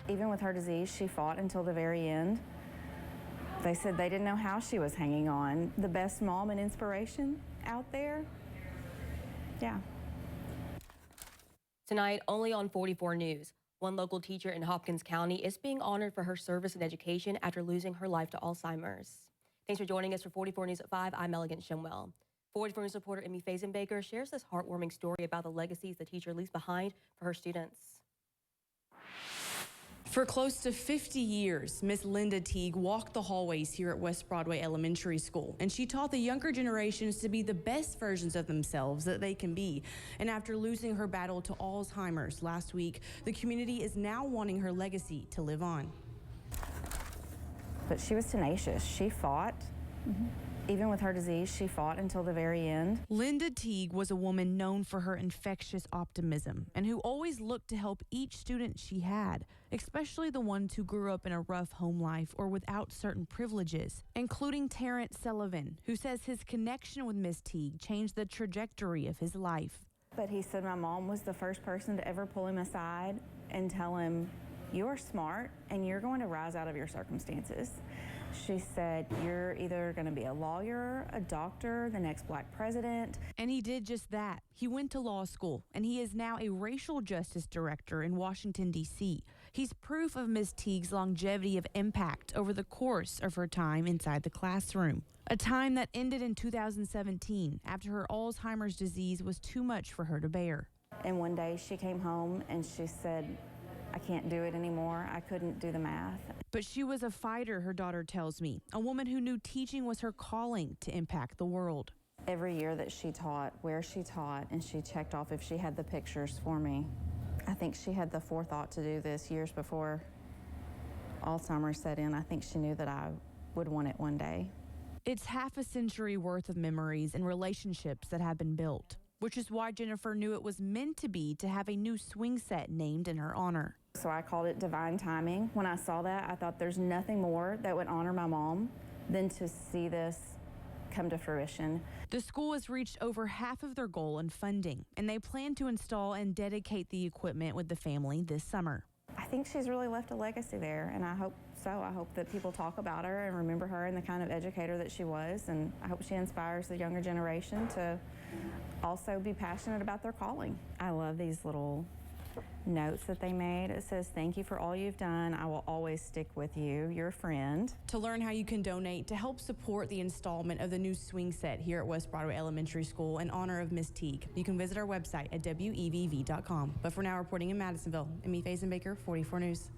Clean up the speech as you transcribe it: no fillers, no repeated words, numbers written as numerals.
Even with her disease, she fought until the very end. They said they didn't know how she was hanging on. The best mom and inspiration out there. Yeah. Tonight, only on 44 News. One local teacher in Hopkins County is being honored for her service in education after losing her life to Alzheimer's. Thanks for joining us for 44 News at 5. I'm Elegant Shimwell. 44 News reporter Emmy Fazenbaker shares this heartwarming story about the legacies the teacher leaves behind for her students. For close to 50 years, Miss Linda Teague walked the hallways here at West Broadway Elementary School, and she taught the younger generations to be the best versions of themselves that they can be. And after losing her battle to Alzheimer's last week, the community is now wanting her legacy to live on. But she was tenacious. She fought. Even with her disease, she fought until the very end. Linda Teague was a woman known for her infectious optimism and who always looked to help each student she had, especially the ones who grew up in a rough home life or without certain privileges, including Terrence Sullivan, who says his connection with Miss Teague changed the trajectory of his life. But he said my mom was the first person to ever pull him aside and tell him, "You're smart and you're going to rise out of your circumstances." She said, "You're either going to be a lawyer, a doctor, the next black president." And he did just that. He went to law school, and he is now a racial justice director in Washington, D.C. He's proof of Miss Teague's longevity of impact over the course of her time inside the classroom. A time that ended in 2017 after her Alzheimer's disease was too much for her to bear. And one day she came home and she said, "I can't do it anymore. I couldn't do the math." But she was a fighter, her daughter tells me, a woman who knew teaching was her calling to impact the world. Every year that she taught, where she taught, and she checked off if she had the pictures for me. I think she had the forethought to do this years before Alzheimer's set in. I think she knew that I would want it one day. It's half a century worth of memories and relationships that have been built, which is why Jennifer knew it was meant to be to have a new swing set named in her honor. So I called it divine timing. When I saw that, I thought there's nothing more that would honor my mom than to see this come to fruition. The school has reached over half of their goal in funding, and they plan to install and dedicate the equipment with the family this summer. I think she's really left a legacy there, and I hope so. I hope that people talk about her and remember her and the kind of educator that she was, and I hope she inspires the younger generation to also be passionate about their calling. I love these little notes that they made. It says, "Thank you for all you've done. I will always stick with you. Your friend." To learn how you can donate to help support the installment of the new swing set here at West Broadway Elementary School in honor of Miss Teague, you can visit our website at wevv.com. But for now, reporting in Madisonville, Emmy Fazenbaker, 44 News.